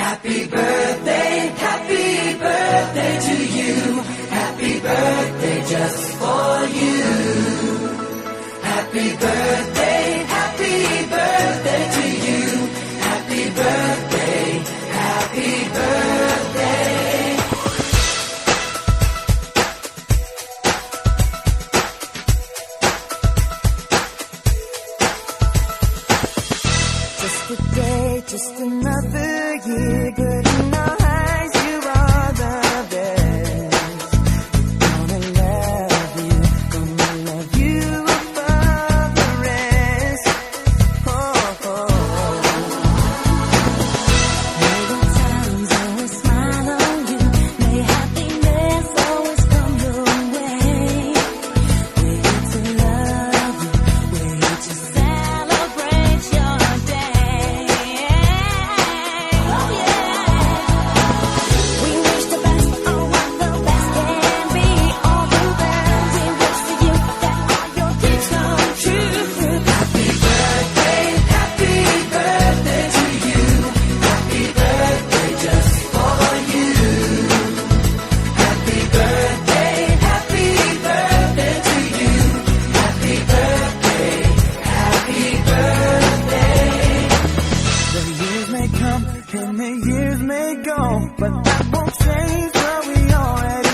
Happy birthday to you. Happy birthday just for you. Happy birthday to you. Happy birthday, happy birthday. Just a day, just another year, good in our eyes, you are the best. Gonna love you above the rest. Oh, oh. May the times always smile on you, may happiness always come your way. We're here to love you, we're here to celebrate your day. Oh yeah. We wish the best on what the best can be. All the best we wish for you, that all your dreams come true. Happy birthday to you. Happy birthday just for you. Happy birthday to you. Happy birthday, happy birthday. The years may come and the years may go, but that won't change what we already